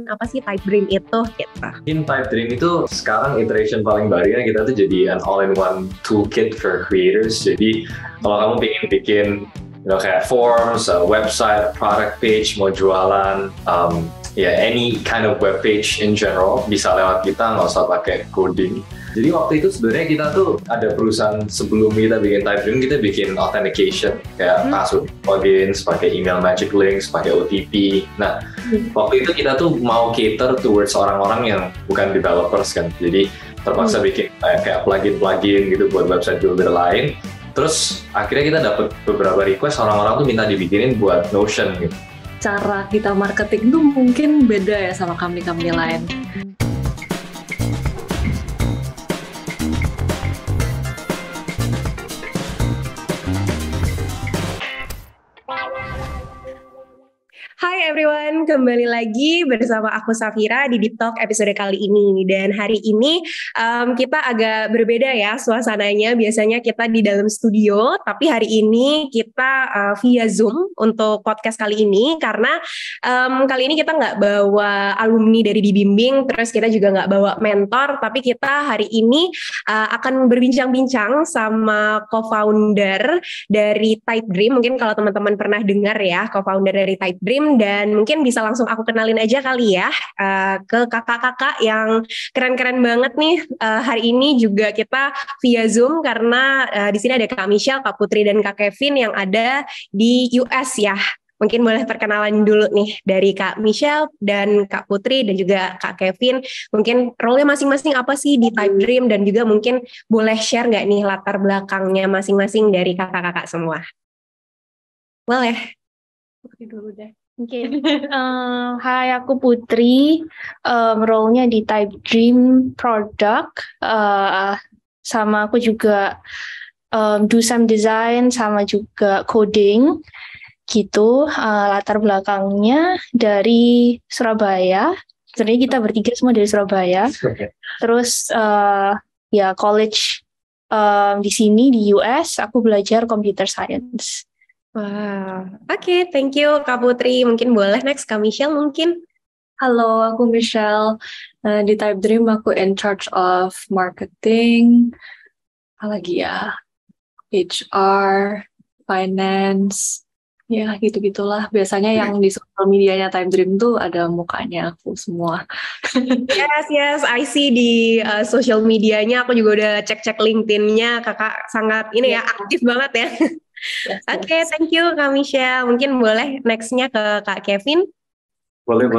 Apa sih Type Dream itu gitu. In Type Dream itu sekarang iteration paling barunya kita tuh jadi an all-in-one toolkit for creators. Jadi kalau kamu pengen bikin kayak forms, a website, a product page, mau jualan, any kind of web page in general bisa lewat kita, nggak usah pakai coding. Jadi waktu itu sebenarnya kita tuh ada perusahaan sebelum kita bikin Type Dream, kita bikin authentication kayak password logins, pakai email magic links, pakai OTP. Nah, waktu itu kita tuh mau cater towards orang-orang yang bukan developers kan. Jadi terpaksa bikin kayak plugin gitu buat website builder lain. Terus akhirnya kita dapat beberapa request orang-orang tuh minta dibikinin buat Notion gitu. Cara kita marketing tuh mungkin beda ya sama company-company lain. Hai everyone, kembali lagi bersama aku Safira di Deep Talk episode kali ini. Dan hari ini kita agak berbeda ya suasananya. Biasanya kita di dalam studio, tapi hari ini kita via Zoom untuk podcast kali ini. Karena kali ini kita nggak bawa alumni dari Dibimbing, terus kita juga nggak bawa mentor, tapi kita hari ini akan berbincang-bincang sama co-founder dari Type Dream. Mungkin kalau teman-teman pernah dengar ya, co-founder dari Type Dream. Dan mungkin bisa langsung aku kenalin aja kali ya ke kakak-kakak yang keren-keren banget nih. Hari ini juga kita via Zoom karena di sini ada Kak Michelle, Kak Putri, dan Kak Kevin yang ada di US ya. Mungkin boleh perkenalan dulu nih dari Kak Michelle dan Kak Putri dan juga Kak Kevin. Mungkin role-nya masing-masing apa sih di Type Dream, dan juga mungkin boleh share nggak nih latar belakangnya masing-masing dari kakak-kakak semua. Boleh. Putri dulu deh. Oke, hai, aku Putri, role-nya di Type Dream Product, sama aku juga do some design sama juga coding gitu. Latar belakangnya dari Surabaya, sebenarnya kita bertiga semua dari Surabaya. Terus ya college di sini di US, aku belajar computer science. Wow, oke, thank you Kak Putri. Mungkin boleh next Kak Michelle mungkin. Halo, aku Michelle. Di Type Dream aku in charge of marketing, apalagi ya, HR, finance, ya gitu-gitulah. Biasanya yang di social medianya Type Dream tuh ada mukanya aku semua. Yes, I see di social medianya. Aku juga udah cek-cek LinkedIn-nya. Kakak sangat ini ya, aktif banget ya. Yes. Oke, thank you Kak Michelle. Mungkin boleh next-nya ke Kak Kevin. Boleh.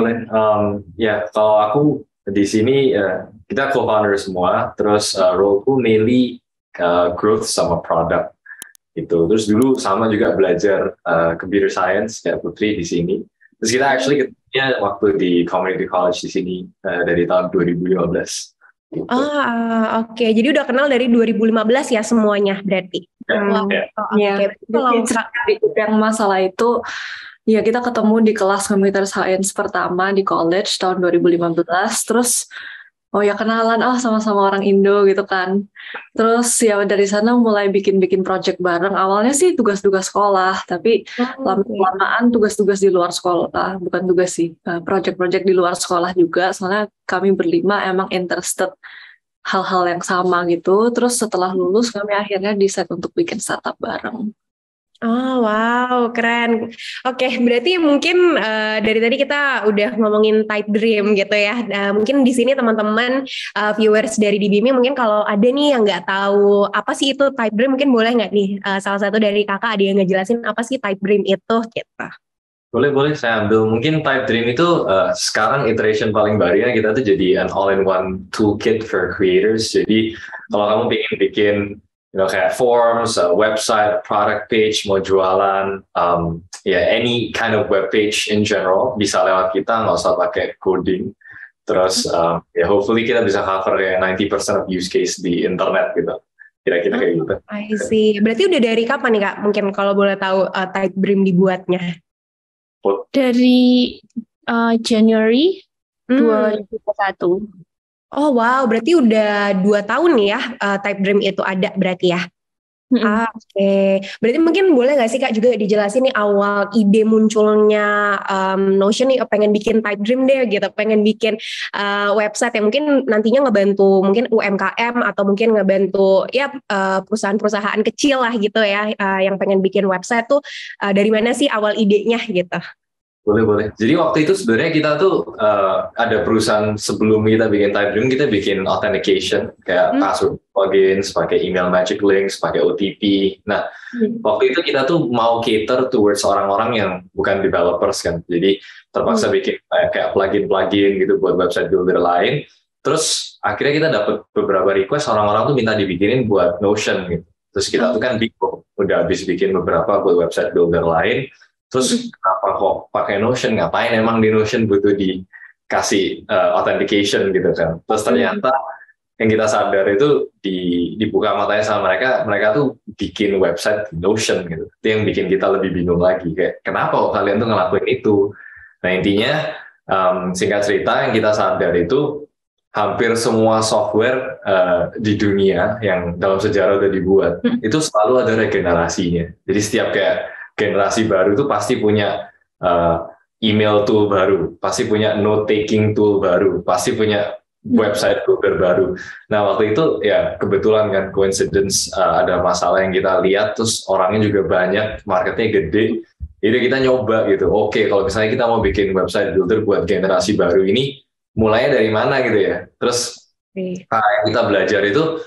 Ya, kalau aku di sini kita co-founder semua. Terus roleku mainly growth sama product gitu. Terus dulu sama juga belajar computer science kayak Putri di sini. Terus kita actually ketemunya waktu di community college di sini dari tahun 2015. Gitu. Oke. Jadi udah kenal dari 2015 ya semuanya berarti. Kalau yang masalah itu, ya kita ketemu di kelas computer science pertama di college tahun 2015. Terus ya kenalan, sama-sama orang Indo gitu kan. Terus ya dari sana mulai bikin project bareng. Awalnya sih tugas-tugas sekolah, tapi lama-lamaan tugas-tugas di luar sekolah. Bukan tugas sih, project-project di luar sekolah juga. Soalnya kami berlima emang interested hal-hal yang sama gitu. Terus setelah lulus kami akhirnya decide untuk bikin startup bareng. Oh wow, keren. Oke, berarti mungkin dari tadi kita udah ngomongin Type Dream gitu ya. Mungkin di sini teman-teman viewers dari Dibimbing mungkin kalau ada nih yang nggak tahu apa sih itu Type Dream, mungkin boleh nggak nih salah satu dari kakak ada yang ngejelasin apa sih Type Dream itu gitu. Boleh saya ambil. Mungkin Type Dream itu sekarang iteration paling barunya kita tuh jadi an all-in-one toolkit for creators. Jadi kalau kamu pengen bikin kayak forms, a website, a product page, mau jualan, any kind of web page in general bisa lewat kita, nggak usah pakai coding. Terus hopefully kita bisa cover kayak 90% of use case di internet gitu. Kira-kira kayak gitu. I see. Berarti udah dari kapan nih Kak? Mungkin kalau boleh tahu Type Dream dibuatnya. Dari January 2021. Oh wow, berarti udah 2 tahun ya Type Dream itu ada berarti ya? Oke. Berarti mungkin boleh nggak sih Kak juga dijelasin nih awal ide munculnya Notion nih, pengen bikin Type Dream deh gitu, pengen bikin website yang mungkin nantinya ngebantu mungkin UMKM atau mungkin ngebantu ya perusahaan-perusahaan kecil lah gitu ya, yang pengen bikin website tuh dari mana sih awal idenya gitu? Boleh. Jadi waktu itu sebenarnya kita tuh ada perusahaan sebelum kita bikin Type Dream, kita bikin authentication kayak password plugins, pakai email magic links, pakai OTP. Nah, waktu itu kita tuh mau cater towards orang-orang yang bukan developers kan. Jadi terpaksa bikin kayak plugin-plugin gitu buat website builder lain. Terus akhirnya kita dapat beberapa request orang-orang tuh minta dibikinin buat Notion gitu. Terus kita tuh kan bingung, udah habis bikin beberapa buat website builder lain. Terus kenapa kok pakai Notion? Ngapain emang di Notion butuh dikasih authentication gitu kan? Terus ternyata yang kita sadar itu dibuka matanya sama mereka tuh bikin website di Notion gitu. Itu yang bikin kita lebih bingung lagi kayak kenapa kok kalian tuh ngelakuin itu? Nah intinya singkat cerita yang kita sadar itu hampir semua software di dunia yang dalam sejarah udah dibuat itu selalu ada regenerasinya. Jadi setiap kayak generasi baru itu pasti punya email tool baru, pasti punya note taking tool baru, pasti punya website builder baru. Nah waktu itu ya kebetulan kan coincidence ada masalah yang kita lihat, terus orangnya juga banyak, marketnya gede, jadi kita nyoba gitu. Oke, kalau misalnya kita mau bikin website builder buat generasi baru ini, mulainya dari mana gitu ya? Terus yang kita belajar itu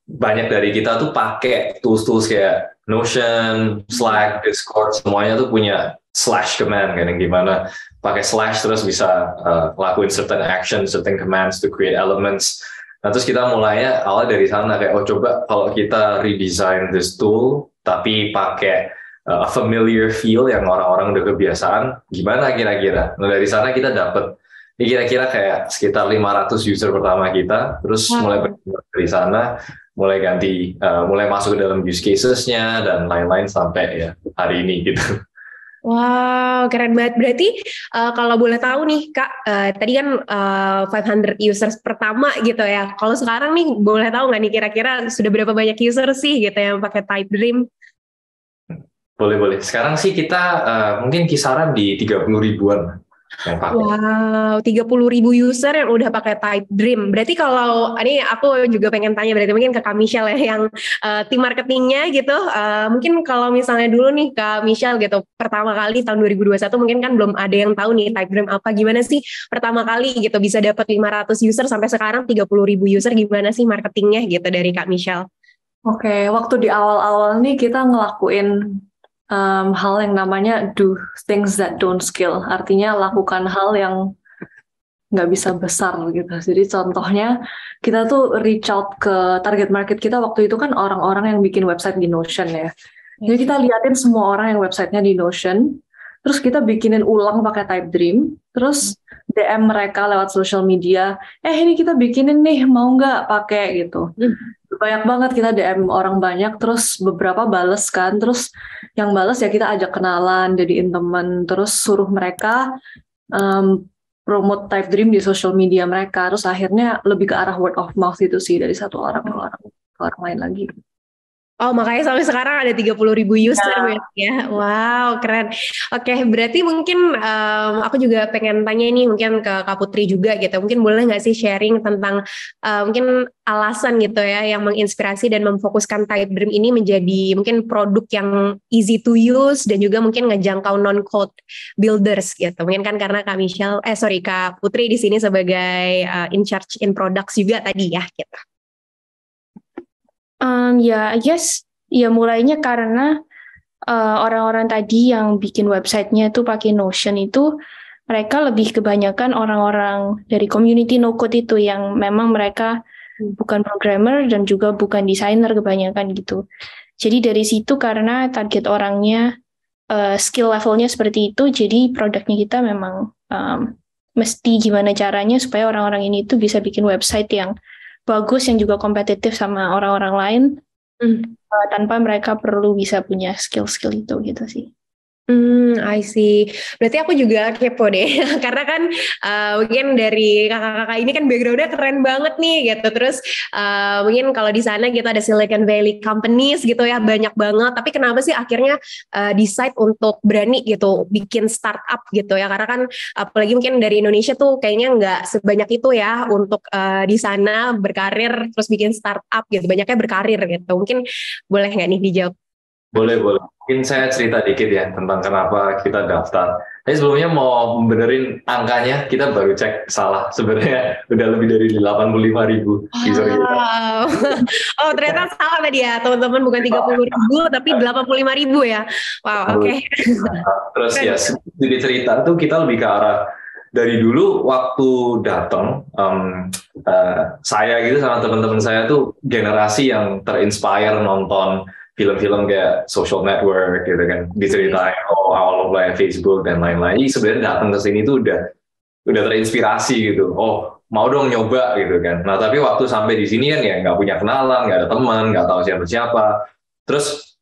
banyak dari kita tuh pakai tools-tools kayak Notion, Slack, Discord, semuanya tuh punya slash command kan, yang gimana pakai slash terus bisa lakuin certain action, certain commands to create elements. Nah terus kita mulainya awal dari sana kayak coba kalau kita redesign this tool tapi pakai a familiar feel yang orang-orang udah kebiasaan, gimana kira-kira? Nah dari sana kita dapat ini kira-kira kayak sekitar 500 user pertama kita, terus mulai dari sana mulai mulai masuk ke dalam use cases-nya dan lain-lain sampai ya hari ini gitu. Wow, keren banget. Berarti kalau boleh tahu nih Kak, tadi kan 500 users pertama gitu ya. Kalau sekarang nih boleh tahu nggak nih kira-kira sudah berapa banyak user sih gitu yang pakai Type Dream? Boleh. Sekarang sih kita mungkin kisaran di 30 ribuan. Wow, 30.000 user yang udah pakai Type Dream. Berarti kalau ini aku juga pengen tanya, berarti mungkin ke Kak Michelle ya yang tim marketingnya gitu. Mungkin kalau misalnya dulu nih Kak Michelle gitu, pertama kali tahun 2021 mungkin kan belum ada yang tahu nih Type Dream apa. Gimana sih pertama kali gitu bisa dapat 500 user sampai sekarang 30.000 user, gimana sih marketingnya gitu dari Kak Michelle? Oke, waktu di awal-awal nih kita ngelakuin hal yang namanya do things that don't scale, artinya lakukan hal yang nggak bisa besar gitu. Jadi contohnya kita tuh reach out ke target market kita waktu itu kan orang-orang yang bikin website di Notion ya. Jadi kita liatin semua orang yang websitenya di Notion, terus kita bikinin ulang pakai Type Dream, terus DM mereka lewat social media, ini kita bikinin nih, mau nggak pakai gitu. Banyak banget kita DM orang banyak, terus beberapa bales kan, terus yang bales ya kita ajak kenalan, jadiin temen, terus suruh mereka promote Type Dream di social media mereka, terus akhirnya lebih ke arah word of mouth itu sih, dari satu orang ke orang lain lagi. Oh, makanya sampai sekarang ada 30.000 user ya. Wow, keren. Oke, berarti mungkin aku juga pengen tanya nih mungkin ke Kak Putri juga gitu. Mungkin boleh nggak sih sharing tentang mungkin alasan gitu ya yang menginspirasi dan memfokuskan Type Dream ini menjadi mungkin produk yang easy to use dan juga mungkin ngejangkau non-code builders gitu. Mungkin kan karena Kak Putri di sini sebagai in charge in products juga tadi ya gitu. I guess mulainya karena orang-orang tadi yang bikin websitenya tuh pakai Notion itu mereka lebih kebanyakan orang-orang dari community no code itu yang memang mereka bukan programmer dan juga bukan desainer kebanyakan gitu. Jadi dari situ karena target orangnya skill levelnya seperti itu, jadi produknya kita memang mesti gimana caranya supaya orang-orang ini tuh bisa bikin website yang bagus yang juga kompetitif sama orang-orang lain tanpa mereka perlu bisa punya skill-skill itu gitu sih. I see. Berarti aku juga kepo deh, karena kan mungkin dari kakak-kakak ini kan background-nya keren banget nih gitu. Terus mungkin kalau di sana gitu ada Silicon Valley companies gitu ya, banyak banget. Tapi kenapa sih akhirnya decide untuk berani gitu bikin startup gitu ya? Karena kan apalagi mungkin dari Indonesia tuh kayaknya nggak sebanyak itu ya untuk di sana berkarir terus bikin startup gitu. Banyaknya berkarir gitu. Mungkin boleh nggak nih dijawab? Boleh, boleh. Mungkin saya cerita dikit ya tentang kenapa kita daftar. Tapi sebelumnya mau benerin angkanya, kita baru cek salah. Sebenarnya udah lebih dari 85.000 user kita. Wow. Oh, ternyata salah tadi ya, teman-teman, bukan 30.000 tapi 85.000 ya. Wow, oke. Terus ya, sedikit cerita tuh kita lebih ke arah dari dulu waktu datang, saya gitu sama teman-teman saya tuh generasi yang terinspire nonton film-film kayak Social Network gitu kan, diceritain awal mulai Facebook dan lain-lain. Jadi sebenarnya datang ke sini tuh udah terinspirasi gitu. Oh, mau dong nyoba gitu kan. Nah, tapi waktu sampai di sini kan ya nggak punya kenalan, nggak ada teman, nggak tahu siapa-siapa. Terus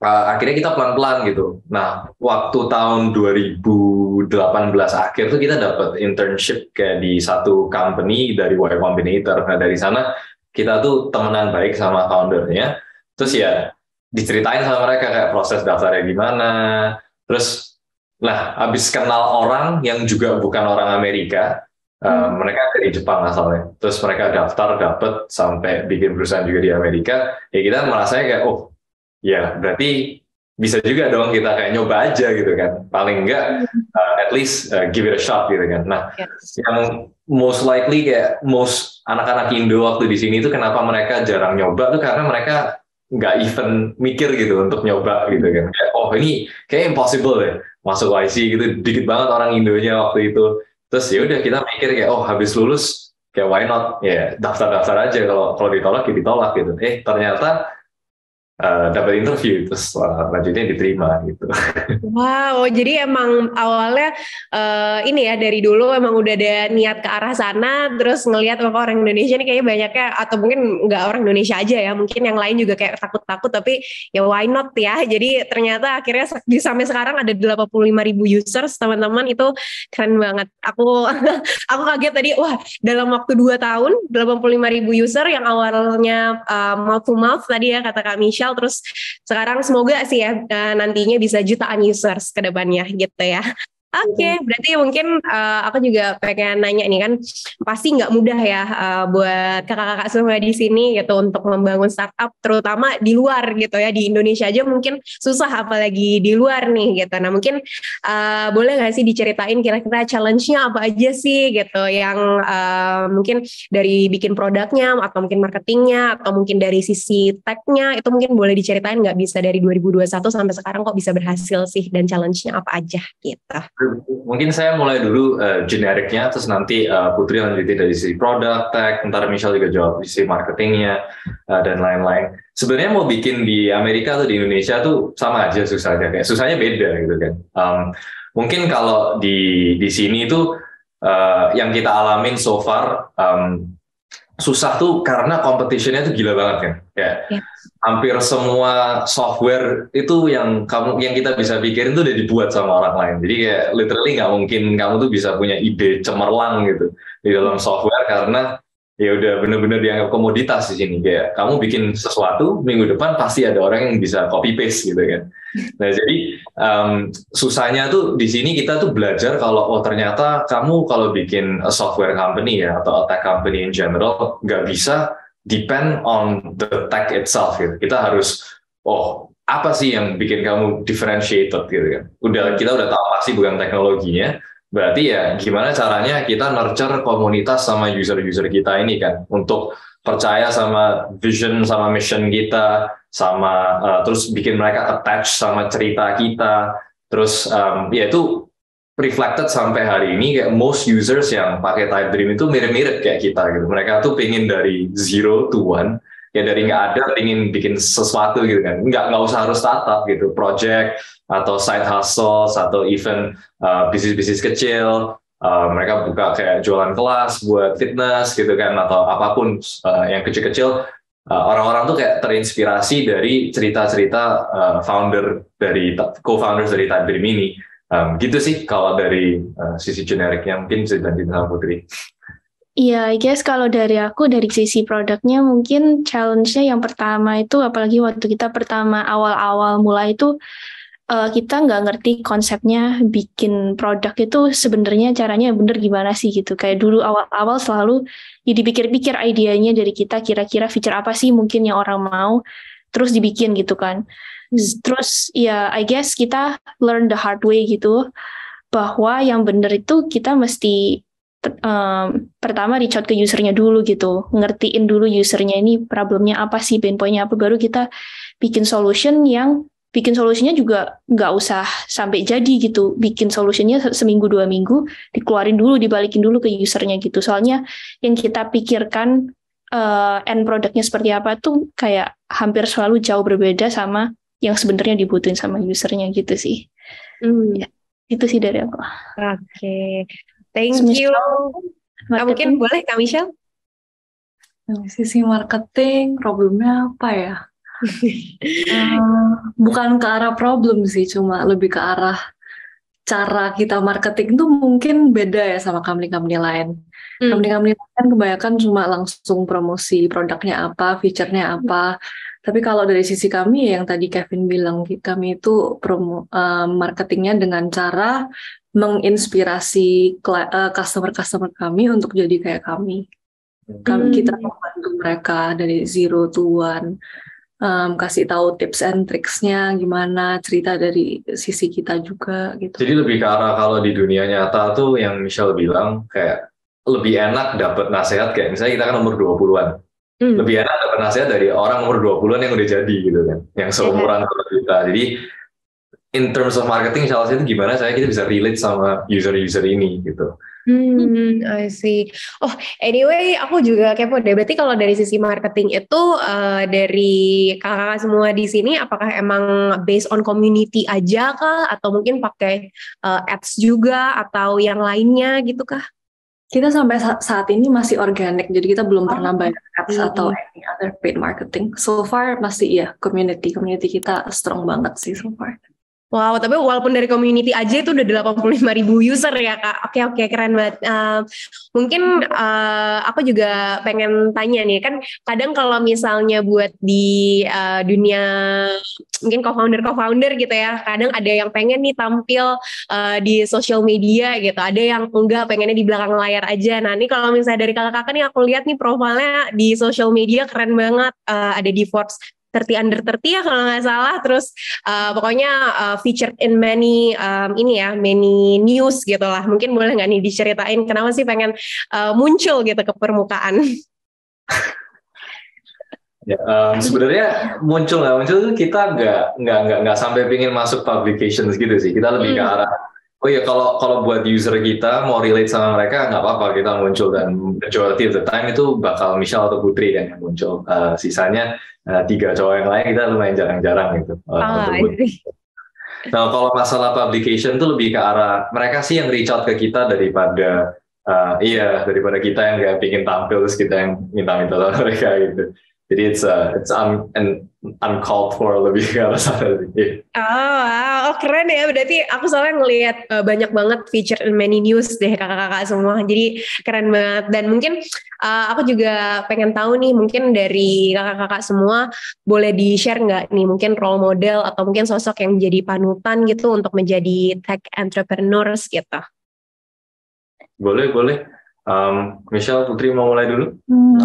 akhirnya kita pelan-pelan gitu. Nah, waktu tahun 2018 akhir tuh kita dapat internship kayak di satu company dari Y Combinator. Nah, dari sana kita tuh temenan baik sama foundernya. Terus ya diceritain sama mereka kayak proses daftarnya gimana. Terus, nah, habis kenal orang yang juga bukan orang Amerika, mereka dari Jepang asalnya. Terus mereka daftar, dapet, sampai bikin perusahaan juga di Amerika. Ya kita merasanya kayak, oh, ya berarti bisa juga dong kita kayak nyoba aja gitu kan. Paling enggak, at least give it a shot gitu kan. Nah, yang most likely kayak most anak-anak Indo waktu di sini tuh kenapa mereka jarang nyoba tuh karena mereka nggak even mikir gitu untuk nyoba gitu kan. Kayak, oh ini kayak impossible deh masuk YC gitu. Dikit banget orang Indonya waktu itu. Terus ya udah kita mikir kayak, oh habis lulus kayak why not ya daftar-daftar aja, kalau ditolak ya ditolak gitu. Ternyata dapat interview, terus lanjutnya diterima gitu. Wow, jadi emang awalnya ini ya dari dulu emang udah ada niat ke arah sana, terus ngelihat orang Indonesia ini kayaknya banyaknya, atau mungkin nggak orang Indonesia aja ya, mungkin yang lain juga kayak takut-takut, tapi ya why not ya. Jadi ternyata akhirnya sampai sekarang ada 85.000 users, teman-teman, itu keren banget. Aku aku kaget tadi, wah dalam waktu 2 tahun 85.000 user yang awalnya mouth to mouth tadi ya kata Kak Michelle, terus sekarang semoga sih ya nantinya bisa jutaan users ke depannya gitu ya. Oke, berarti mungkin aku juga pengen nanya nih kan, pasti nggak mudah ya buat kakak-kakak semua di sini gitu untuk membangun startup, terutama di luar gitu ya. Di Indonesia aja mungkin susah, apalagi di luar nih gitu. Nah mungkin boleh nggak sih diceritain kira-kira challenge-nya apa aja sih gitu, yang mungkin dari bikin produknya, atau mungkin marketingnya, atau mungkin dari sisi tech-nya, itu mungkin boleh diceritain nggak, bisa dari 2021 sampai sekarang kok bisa berhasil sih, dan challenge-nya apa aja gitu. Mungkin saya mulai dulu generiknya, terus nanti Putri lanjutin dari sisi produk, tech, ntar Michelle juga jawab di sisi marketingnya dan lain-lain. Sebenarnya mau bikin di Amerika atau di Indonesia tuh sama aja susahnya, kayak susahnya beda gitu kan. Mungkin kalau di sini tuh yang kita alamin so far, susah tuh karena competition-nya tuh gila banget kan. Kayak hampir semua software itu yang kita bisa pikirin tuh udah dibuat sama orang lain. Jadi kayak literally nggak mungkin kamu tuh bisa punya ide cemerlang gitu di dalam software, karena ya udah bener-bener dianggap komoditas di sini. Kayak kamu bikin sesuatu, minggu depan pasti ada orang yang bisa copy paste gitu kan. Nah jadi susahnya tuh di sini kita tuh belajar kalau ternyata kamu kalau bikin a software company ya, atau a tech company in general, nggak bisa depend on the tech itself gitu. Kita harus apa sih yang bikin kamu differentiated gitu kan. Kita udah tahu pasti bukan teknologinya, berarti ya gimana caranya kita nurture komunitas sama user-user kita ini kan, untuk percaya sama vision sama mission kita, sama terus bikin mereka attach sama cerita kita. Terus ya itu reflected sampai hari ini, kayak most users yang pakai Type Dream itu mirip-mirip kayak kita gitu. Mereka tuh pengen dari 0 to 1, ya dari nggak ada pengen bikin sesuatu gitu kan. Nggak usah harus startup gitu, project atau side hustle atau even bisnis-bisnis kecil. Mereka buka kayak jualan kelas buat fitness gitu kan, atau apapun yang kecil-kecil. orang-orang tuh kayak terinspirasi dari cerita-cerita co-founders dari Typedream ini. Gitu sih kalau dari sisi generiknya, mungkin bisa dilanjutin sama Putri. Iya, I guess kalau dari aku, dari sisi produknya mungkin challenge-nya yang pertama itu, apalagi waktu kita pertama awal-awal mulai itu, kita nggak ngerti konsepnya bikin produk itu sebenarnya caranya bener gimana sih gitu. Kayak dulu awal-awal selalu ya dipikir-pikir idenya dari kita, kira-kira feature apa sih mungkin yang orang mau, terus dibikin gitu kan. Terus ya I guess kita learn the hard way gitu, bahwa yang bener itu kita mesti pertama reach out ke usernya dulu gitu, ngertiin dulu usernya ini problemnya apa sih, pain point-nya apa, baru kita bikin solutionnya juga nggak usah sampai jadi gitu, bikin solutionnya seminggu 2 minggu, dikeluarin dulu, dibalikin dulu ke usernya gitu. Soalnya yang kita pikirkan end produknya seperti apa tuh kayak hampir selalu jauh berbeda sama yang sebenarnya dibutuhin sama usernya gitu sih. Ya, itu sih dari aku. Oke. Thank you. Mungkin boleh Kak Michelle? Dari sisi marketing, problemnya apa ya? Bukan ke arah problem sih, cuma lebih ke arah cara kita marketing tuh mungkin beda ya sama company-company lain. Company-company lain kan kebanyakan cuma langsung promosi produknya apa, feature-nya apa. Tapi kalau dari sisi kami yang tadi Kevin bilang, kami itu marketingnya dengan cara menginspirasi customer-customer kami untuk jadi kayak kami. Kita membantu mereka dari 0 to 1, kasih tahu tips and tricksnya gimana, cerita dari sisi kita juga gitu. Jadi lebih ke arah kalau di dunia nyata tuh yang Michelle bilang kayak lebih enak dapat nasihat, kayak misalnya kita kan umur 20-an. Lebih enak dapat nasihat dari orang umur 20-an yang udah jadi gitu kan, yang seumuran kita. Jadi in terms of marketing, salah satu gimana kita bisa relate sama user-user ini gitu. I see. Oh, anyway, aku juga kepo deh. Berarti kalau dari sisi marketing itu dari kakak-kakak semua di sini, apakah emang based on community aja kah, atau mungkin pakai ads juga atau yang lainnya gitu kah? Kita sampai saat ini masih organic, jadi kita belum pernah bayar ads atau any other paid marketing. So far masih ya community kita strong banget sih so far. Wow, tapi walaupun dari community aja itu udah 85.000 user ya Kak. Oke, keren banget. Mungkin aku juga pengen tanya nih, kan kadang kalau misalnya buat di dunia mungkin co-founder gitu ya, kadang ada yang pengen nih tampil di social media gitu, ada yang enggak, pengennya di belakang layar aja. Nah ini kalau misalnya dari kakak-kakak nih, aku lihat nih profilnya di social media keren banget, ada di Forbes 30 under 30 ya kalau nggak salah, terus pokoknya featured in many many news gitu lah. Mungkin boleh nggak nih diceritain kenapa sih pengen muncul gitu ke permukaan? Ya, sebenarnya muncul nggak muncul kita nggak sampai pingin masuk publications gitu sih. Kita lebih ke arah kalau buat user kita mau relate sama mereka nggak apa-apa kita muncul, dan majority of the time itu bakal Michelle atau Putri kan yang muncul. Sisanya 3 cowok yang lain kita lumayan jarang-jarang gitu. Nah kalau masalah publication tuh lebih ke arah mereka sih yang reach out ke kita daripada kita yang nggak pingin tampil terus kita yang minta-minta sama mereka gitu. Jadi it's uncalled for, lebih ke arah sana sih. Oh, keren ya. Berarti aku soalnya ngelihat banyak banget feature in many news deh kakak-kakak semua. Jadi keren banget. Dan mungkin aku juga pengen tahu nih, mungkin dari kakak-kakak semua boleh di-share nggak nih mungkin role model atau mungkin sosok yang jadi panutan gitu untuk menjadi tech entrepreneurs gitu. Boleh. Michelle, Putri mau mulai dulu?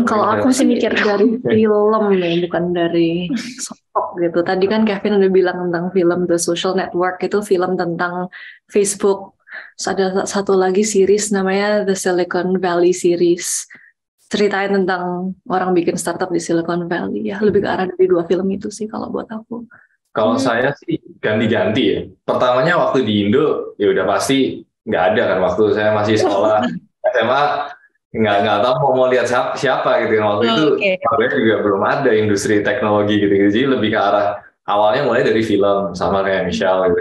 Kalau aku sih mikir dari film ya, bukan dari sosok gitu. Tadi kan Kevin udah bilang tentang film The Social Network, itu film tentang Facebook. Terus ada satu lagi series namanya The Silicon Valley Series. Ceritain tentang orang bikin startup di Silicon Valley. Ya lebih ke arah dari 2 film itu sih kalau buat aku. Kalau saya sih ganti-ganti ya. Pertamanya waktu di Indo ya udah pasti nggak ada kan, waktu saya masih sekolah SMA nggak tahu mau lihat siapa gitu kan. Waktu itu sebenarnya juga belum ada industri teknologi gitu. Jadi lebih ke arah awalnya mulai dari film sama kayak Michelle gitu,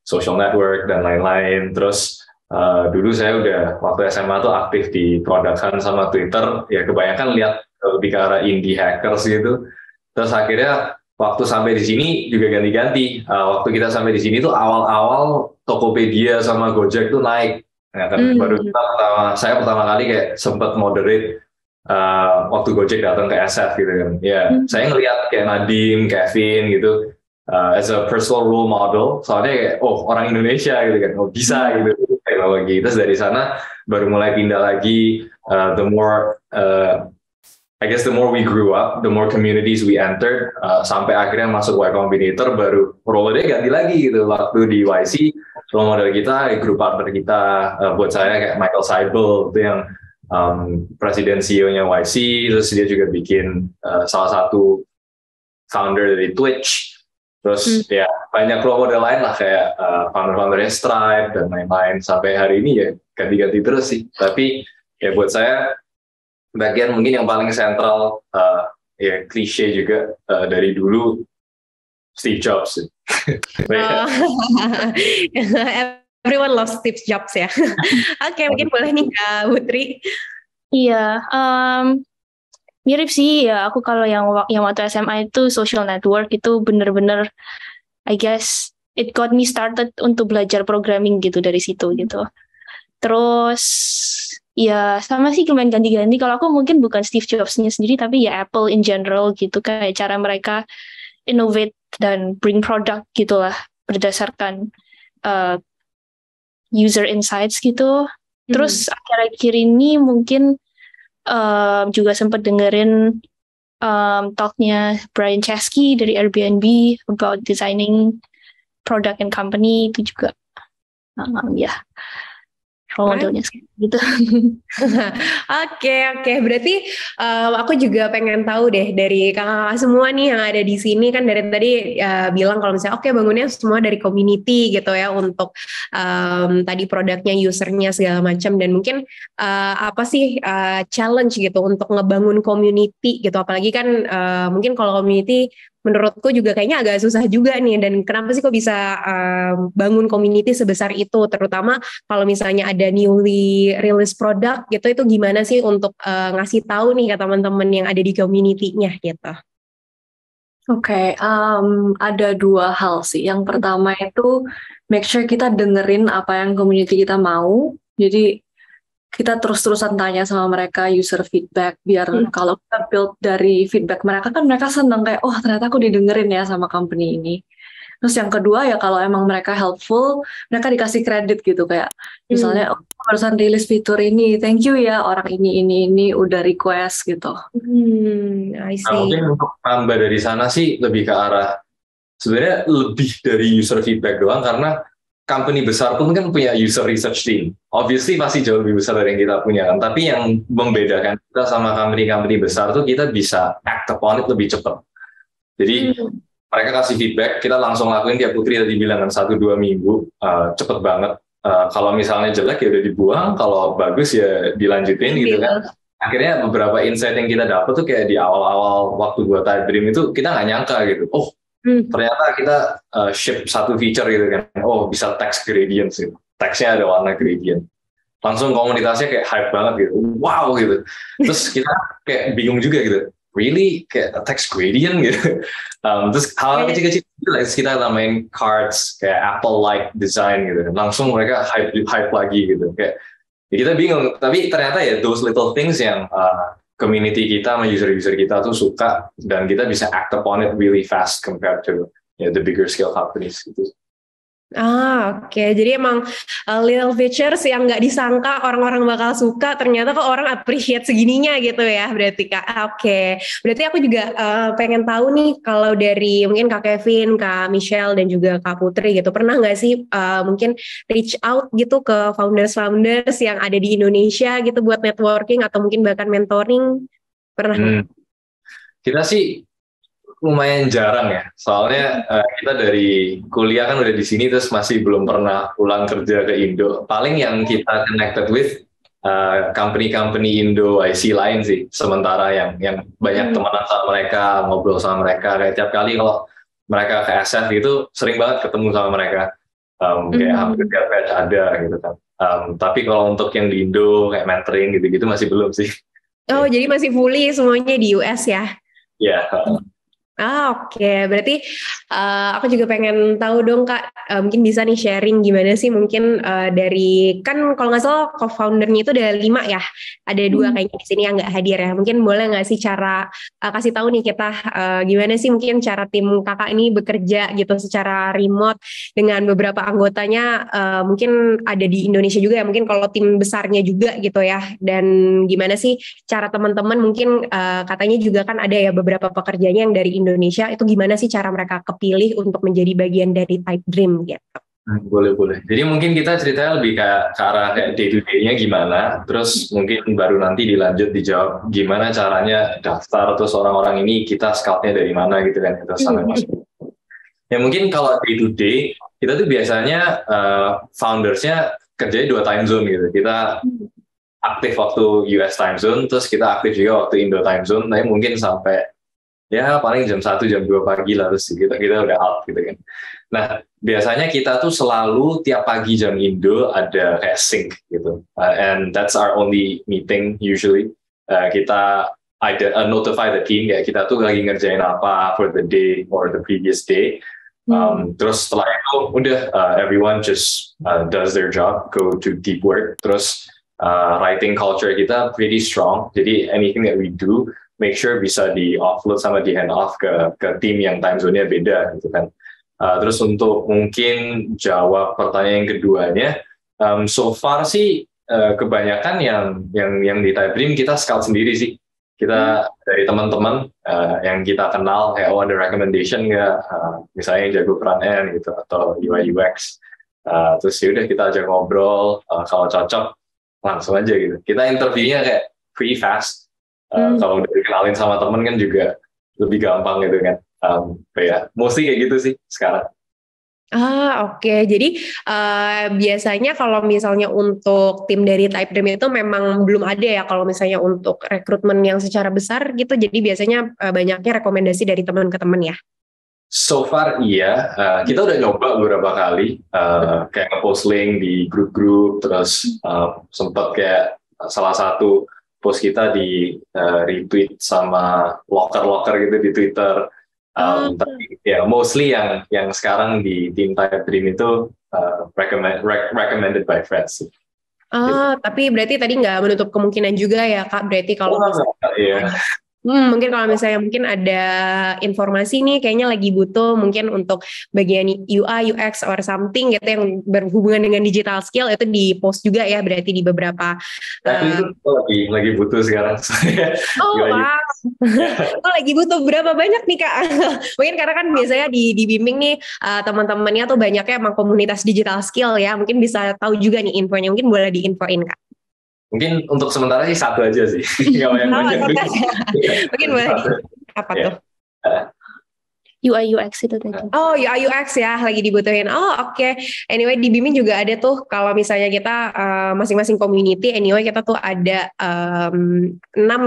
Social Network dan lain-lain. Terus dulu saya udah waktu SMA tuh aktif di production sama Twitter, ya kebanyakan lihat lebih ke arah indie hackers gitu. Terus akhirnya waktu sampai di sini juga ganti-ganti. Waktu kita sampai di sini tuh awal-awal Tokopedia sama Gojek tuh naik. Ya kan, baru saya pertama kali kayak sempat moderate waktu Gojek datang ke SF gitu kan. Ya, saya ngelihat kayak Nadim, Kevin gitu as a personal role model. Soalnya kayak orang Indonesia gitu kan, bisa gitu teknologi. Terus dari sana baru mulai pindah lagi. The more I guess the more we grew up, the more communities we entered, sampai akhirnya masuk Y Combinator, baru role dia ganti lagi gitu. Waktu di YC, role model kita, grup partner kita, buat saya kayak Michael Seibel, itu yang presiden CEO-nya YC, terus dia juga bikin salah satu founder dari Twitch, terus ya banyak role model lain lah kayak founder-foundernya Stripe dan lain-lain. Sampai hari ini ya ganti-ganti terus sih. Tapi ya buat saya bagian mungkin yang paling sentral ya klise juga dari dulu Steve Jobs. Everyone loves Steve Jobs ya. Oke, mungkin boleh nih Kak Putri. Iya, mirip sih ya. Aku kalau yang waktu SMA itu social network itu bener-bener, I guess it got me started untuk belajar programming gitu dari situ gitu. Terus ya sama sih lumayan ganti-ganti. Kalau aku mungkin bukan Steve Jobs-nya sendiri, tapi ya Apple in general gitu, kayak cara mereka innovate dan bring product gitulah berdasarkan user insights gitu. Terus akhir-akhir ini mungkin juga sempat dengerin talknya Brian Chesky dari Airbnb about designing product and company, itu juga ya role modelnya gitu. Oke. Berarti aku juga pengen tahu deh dari kakak-kakak semua nih yang ada di sini, kan dari tadi bilang kalau misalnya bangunnya semua dari community gitu ya, untuk tadi produknya, usernya segala macam, dan mungkin apa sih challenge gitu untuk ngebangun community gitu, apalagi kan mungkin kalau community menurutku juga kayaknya agak susah juga nih. Dan kenapa sih kok bisa bangun community sebesar itu, terutama kalau misalnya ada newly release product gitu, itu gimana sih untuk ngasih tahu nih ke teman-teman yang ada di community-nya gitu? Oke, ada dua hal sih. Yang pertama itu make sure kita dengerin apa yang community kita mau. Jadi kita terus-terusan tanya sama mereka user feedback, biar kalau kita build dari feedback mereka, kan mereka seneng kayak, ternyata aku didengerin ya sama company ini. Terus yang kedua ya, kalau emang mereka helpful, mereka dikasih kredit gitu, kayak misalnya barusan rilis fitur ini, thank you ya orang ini udah request gitu. I see. Nah, mungkin untuk tambah dari sana sih lebih ke arah sebenarnya lebih dari user feedback doang, karena company besar pun kan punya user research team. Obviously pasti jauh lebih besar dari yang kita punya kan. Tapi yang membedakan kita sama company-company besar tuh kita bisa act upon it lebih cepat. Jadi mereka kasih feedback, kita langsung lakuin. Tiap Putri tadi bilang kan 1-2 minggu, cepet banget. Kalau misalnya jelek ya udah dibuang, kalau bagus ya dilanjutin gitu kan. Akhirnya beberapa insight yang kita dapat tuh kayak di awal-awal waktu buat Type Dream itu kita nggak nyangka gitu. Ternyata kita ship satu feature gitu kan, bisa text gradient sih, teksnya ada warna gradient, langsung komunitasnya kayak hype banget gitu, wow gitu. Terus kita kayak bingung juga gitu, really kayak text gradient gitu. Terus hal kecil-kecil kita namain cards kayak Apple-like design gitu, langsung mereka hype lagi gitu, kayak ya kita bingung. Tapi ternyata ya those little things yang community kita sama user-user kita tuh suka, dan kita bisa act upon it really fast compared to the bigger scale companies gitu. Oke. Jadi emang little features yang nggak disangka orang-orang bakal suka, ternyata kok orang appreciate segininya gitu ya, berarti Kak. Oke. Berarti aku juga pengen tahu nih, kalau dari mungkin Kak Kevin, Kak Michelle, dan juga Kak Putri gitu, pernah nggak sih mungkin reach out gitu ke founders yang ada di Indonesia gitu buat networking atau mungkin bahkan mentoring? Pernah? Kita sih lumayan jarang ya, soalnya kita dari kuliah kan udah di sini, terus masih belum pernah pulang kerja ke Indo. Paling yang kita connected with company-company Indo IC lain sih, sementara yang banyak teman sama mereka, ngobrol sama mereka, kayak tiap kali kalau mereka ke SF gitu sering banget ketemu sama mereka, kayak hampir tiap batch ada gitu kan. Tapi kalau untuk yang di Indo kayak mentoring gitu-gitu masih belum sih. Oh, jadi masih fully semuanya di US ya? Ya. Oke. Berarti aku juga pengen tahu dong Kak, mungkin bisa nih sharing gimana sih mungkin dari, kan kalau nggak salah co-foundernya itu ada 5 ya, ada 2 kayaknya di sini yang nggak hadir ya. Mungkin boleh nggak sih cara kasih tahu nih kita gimana sih mungkin cara tim Kakak ini bekerja gitu secara remote dengan beberapa anggotanya, mungkin ada di Indonesia juga ya, mungkin kalau tim besarnya juga gitu ya. Dan gimana sih cara teman-teman mungkin katanya juga kan ada ya beberapa pekerjaannya yang dari Indonesia, itu gimana sih cara mereka kepilih untuk menjadi bagian dari Type Dream gitu? Boleh. Jadi mungkin kita ceritanya lebih ke arah kayak day to day-nya gimana, terus mungkin baru nanti dilanjut dijawab gimana caranya daftar, terus orang-orang ini kita scout-nya dari mana gitu kan, kita sampai masuk. Ya mungkin kalau day to day, kita tuh biasanya founders-nya kerjanya 2 time zone gitu. Kita aktif waktu US time zone, terus kita aktif juga waktu Indo time zone, tapi mungkin sampai ya paling jam 1, jam 2 pagi lah, terus kita udah out gitu kan. Nah, biasanya kita tuh selalu tiap pagi jam Indo ada kayak sync gitu. And that's our only meeting usually. Kita notify the team kayak kita tuh lagi ngerjain apa for the day or the previous day. Terus setelah itu udah everyone just does their job, go to deep work. Terus writing culture kita pretty strong. Jadi anything that we do, make sure bisa di offload sama di hand off ke tim yang time zone-nya beda gitu kan. Terus untuk mungkin jawab pertanyaan yang keduanya, so far sih kebanyakan yang di Type Dream kita scout sendiri sih. Kita dari teman-teman yang kita kenal kayak ada recommendation nggak, misalnya yang jago front end gitu atau UI UX. Terus yaudah kita ajak ngobrol, kalau cocok langsung aja gitu. Kita interviewnya kayak pretty fast. Kalau udah dikenalin sama temen kan juga lebih gampang gitu kan. Ya, mostly kayak gitu sih sekarang. Oke. Jadi biasanya kalau misalnya untuk tim dari Type Dream itu memang belum ada ya kalau misalnya untuk rekrutmen yang secara besar gitu. Jadi biasanya banyaknya rekomendasi dari teman ke teman ya. So far iya, kita udah nyoba beberapa kali kayak nge-post link di grup-grup, terus sempat kayak salah satu post kita di retweet sama locker gitu di Twitter. Tapi ya mostly yang sekarang di tim Type Dream itu recommended by friends. Tapi berarti tadi nggak menutup kemungkinan juga ya Kak, berarti kalau mungkin kalau misalnya mungkin ada informasi nih kayaknya lagi butuh mungkin untuk bagian UI, UX or something gitu yang berhubungan dengan digital skill, itu di post juga ya berarti di beberapa. Tapi itu lagi butuh sekarang. Wow. Itu lagi butuh berapa banyak nih Kak? Mungkin karena kan biasanya di bimbing nih teman-temannya tuh banyaknya emang komunitas digital skill ya. Mungkin bisa tahu juga nih infonya, mungkin boleh diinfoin Kak. Mungkin untuk sementara sih 1 aja sih. Nggak banyak-banyak. Mungkin boleh apa tuh? UI UX itu tadi. Oh, UI UX ya lagi dibutuhin. Oke. Anyway, di Bimbing juga ada tuh kalau misalnya kita masing-masing community, anyway kita tuh ada 6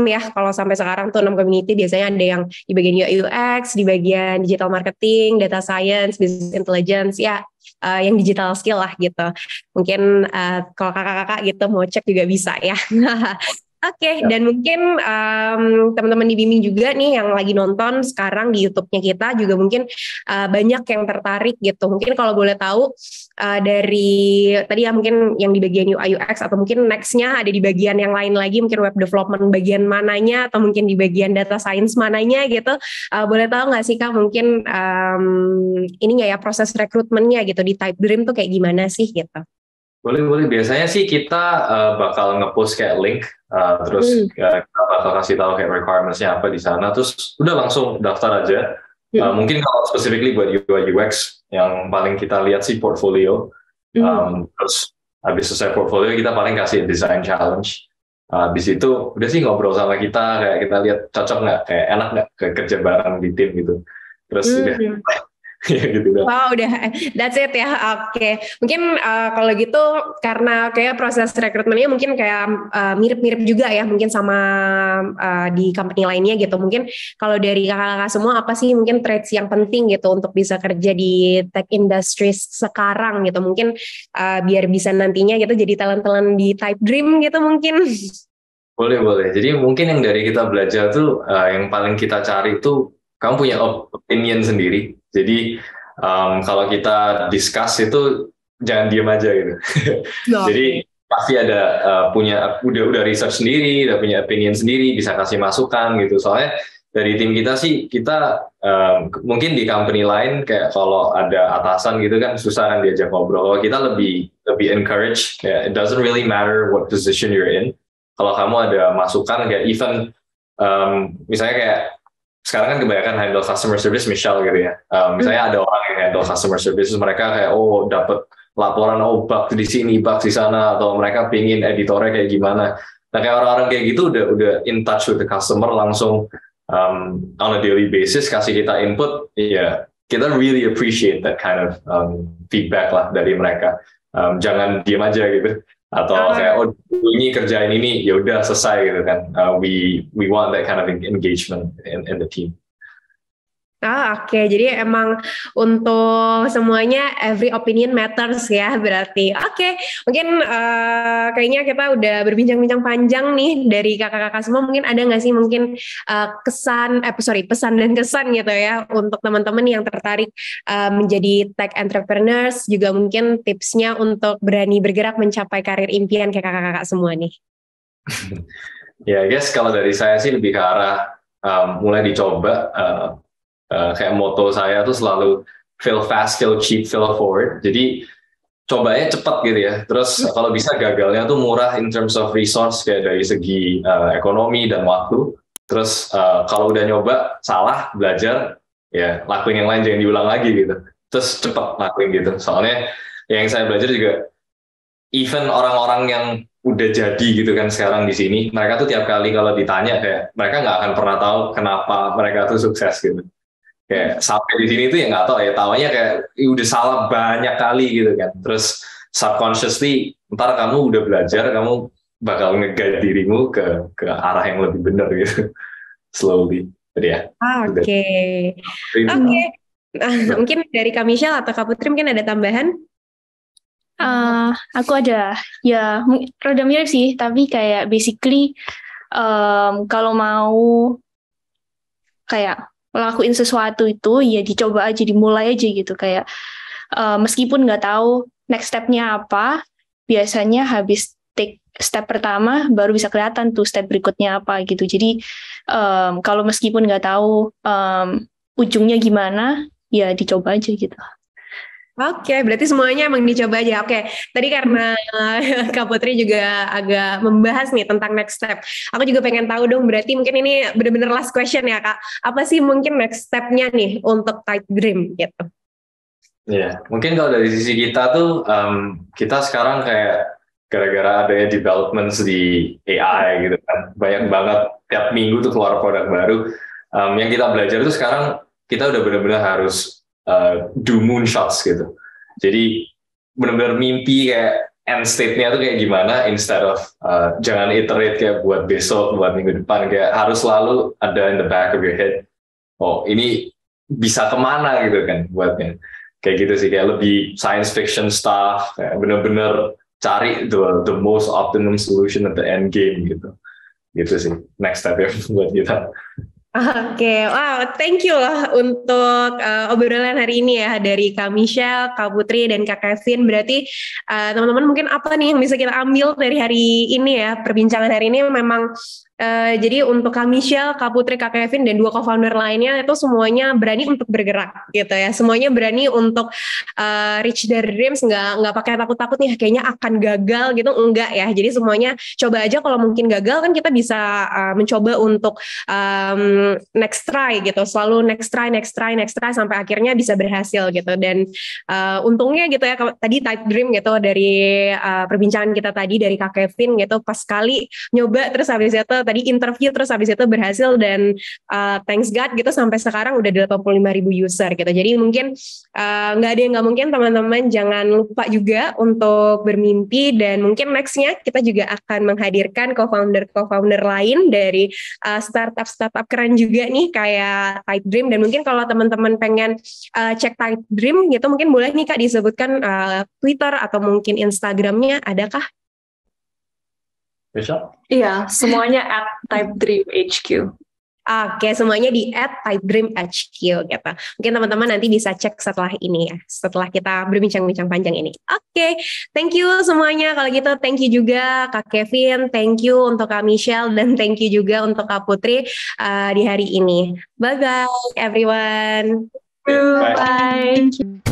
ya. Kalau sampai sekarang tuh 6 community, biasanya ada yang di bagian UI UX, di bagian digital marketing, data science, business intelligence ya. Yang digital skill lah gitu. Mungkin kalau kakak-kakak gitu mau cek juga bisa ya. Oke, dan mungkin teman-teman di Bimbing juga nih yang lagi nonton sekarang di YouTube-nya kita juga mungkin banyak yang tertarik gitu. Mungkin kalau boleh tahu dari tadi ya mungkin yang di bagian UI UX atau mungkin next-nya ada di bagian yang lain lagi, mungkin web development bagian mananya atau mungkin di bagian data science mananya gitu. Boleh tahu nggak sih Kak mungkin ini nggak ya proses rekrutmennya gitu di Type Dream tuh kayak gimana sih gitu? Boleh. Biasanya sih kita bakal nge-post kayak link, terus kita bakal kasih tahu kayak requirements-nya apa di sana, terus udah langsung daftar aja. Mungkin kalau specifically buat UI UX, yang paling kita lihat sih portfolio. Terus habis selesai portfolio kita paling kasih design challenge. Habis itu udah sih ngobrol sama kita, kayak kita lihat cocok nggak, kayak enak nggak kerja bareng di tim gitu. Terus udah. Ya gitu dah. Wow, udah that's it ya. Oke. Mungkin kalau gitu karena kayak proses rekrutmennya mungkin kayak mirip-mirip juga ya mungkin sama di company lainnya gitu. Mungkin kalau dari kakak-kakak semua apa sih mungkin traits yang penting gitu untuk bisa kerja di tech industry sekarang gitu. Mungkin biar bisa nantinya gitu jadi talent-talent di Type Dream gitu mungkin. Boleh. Jadi mungkin yang dari kita belajar tuh yang paling kita cari tuh kamu punya opinion sendiri. Jadi kalau kita discuss itu jangan diam aja gitu. Jadi pasti ada udah research sendiri, udah punya opinion sendiri, bisa kasih masukan gitu. Soalnya dari tim kita sih kita mungkin di company lain kayak kalau ada atasan gitu kan susah kan diajak ngobrol. Kalau kita lebih encourage, kayak it doesn't really matter what position you're in. Kalau kamu ada masukan kayak even misalnya kayak sekarang kan kebanyakan handle customer service Michelle gitu ya. Misalnya ada orang yang handle customer service, mereka kayak dapat laporan bug di sini, bug di sana, atau mereka pingin editornya kayak gimana. Nah kayak orang-orang kayak gitu udah in touch with the customer langsung on a daily basis kasih kita input. Ya kita really appreciate that kind of feedback lah dari mereka. Jangan diam aja gitu. Atau kayak ini kerjain ini ya udah selesai gitu kan. We want that kind of engagement in the team. Oke. Jadi emang untuk semuanya every opinion matters ya berarti. Oke. Mungkin kayaknya kita udah berbincang-bincang panjang nih dari kakak-kakak semua. Mungkin ada nggak sih mungkin pesan dan kesan gitu ya untuk teman-teman yang tertarik menjadi tech entrepreneurs, juga mungkin tipsnya untuk berani bergerak mencapai karir impian kayak kakak-kakak semua nih. Ya, I guess kalau dari saya sih lebih ke arah mulai dicoba. Kayak moto saya tuh selalu fail fast, fail cheap, fail forward. Jadi cobanya cepat gitu ya. Terus kalau bisa gagalnya tuh murah in terms of resource kayak dari segi ekonomi dan waktu. Terus kalau udah nyoba salah, belajar, ya lakuin yang lain, jangan diulang lagi gitu. Terus cepat lakuin gitu. Soalnya yang saya belajar juga even orang-orang yang udah jadi gitu kan sekarang di sini, mereka tuh tiap kali kalau ditanya kayak mereka nggak akan pernah tahu kenapa mereka tuh sukses gitu. Kayak sampai di sini tuh ya nggak tahu ya, tawanya kayak udah salah banyak kali gitu kan. Terus subconsciously ntar kamu udah belajar, kamu bakal nge-guide dirimu ke arah yang lebih benar gitu. Slowly. Jadi ya. Oke. Mungkin dari Kak Michelle atau Kak Putri mungkin ada tambahan? Aku ada, ya rada mirip sih, tapi kayak basically kalau mau kayak ngelakuin sesuatu itu ya dicoba aja, dimulai aja gitu. Kayak meskipun nggak tahu next step-nya apa, biasanya habis take step pertama baru bisa kelihatan tuh step berikutnya apa gitu. Jadi kalau meskipun nggak tahu ujungnya gimana, ya dicoba aja gitu. Oke, berarti semuanya emang dicoba aja. Oke, tadi karena Kak Putri juga agak membahas nih tentang next step. Aku juga pengen tahu dong, berarti mungkin ini benar-benar last question ya Kak. Apa sih mungkin next step-nya nih untuk Type Dream gitu? Ya, mungkin kalau dari sisi kita tuh, kita sekarang kayak gara-gara adanya developments di AI gitu kan, banyak banget tiap minggu tuh keluar produk baru. Yang kita belajar tuh sekarang kita udah benar-benar harus do moonshots gitu. Jadi benar-benar mimpi kayak end state-nya tuh kayak gimana, instead of jangan iterate kayak buat besok, buat minggu depan, kayak harus selalu ada in the back of your head. Oh ini bisa kemana gitu kan buatnya. Kayak gitu sih, kayak lebih science fiction stuff, kayak benar-benar cari the most optimum solution at the end game gitu. Gitu sih next step ya buat kita. Oke, wow, thank you loh untuk obrolan hari ini ya dari Kak Michelle, Kak Putri, dan Kak Kevin. Berarti teman-teman mungkin apa nih yang bisa kita ambil dari hari ini ya, perbincangan hari ini memang jadi untuk Kak Michelle, Kak Putri, Kak Kevin, dan dua co-founder lainnya itu semuanya berani untuk bergerak gitu ya. Semuanya berani untuk reach their dreams, nggak pakai takut-takut nih kayaknya akan gagal gitu, enggak ya. Jadi semuanya coba aja, kalau mungkin gagal kan kita bisa mencoba untuk next try gitu, selalu next try sampai akhirnya bisa berhasil gitu. Dan untungnya gitu ya, tadi Type Dream gitu dari perbincangan kita tadi dari Kak Kevin gitu, pas kali nyoba terus habis itu tadi interview terus habis itu berhasil, dan thanks God gitu sampai sekarang udah 85.000 user gitu. Jadi mungkin nggak ada yang nggak mungkin, teman-teman jangan lupa juga untuk bermimpi, dan mungkin nextnya kita juga akan menghadirkan co-founder lain dari startup keren juga nih kayak Type Dream. Dan mungkin kalau teman-teman pengen cek Type Dream gitu, mungkin boleh nih Kak disebutkan Twitter atau mungkin Instagramnya, adakah? Michelle? Iya, semuanya at Type Dream HQ. Oke, semuanya di @typedreamhq gitu. Mungkin teman-teman nanti bisa cek setelah ini ya, setelah kita berbincang-bincang panjang ini. Oke, thank you semuanya. Kalau gitu, thank you juga Kak Kevin, thank you untuk Kak Michelle, dan thank you juga untuk Kak Putri di hari ini. Bye-bye everyone. Bye. Bye.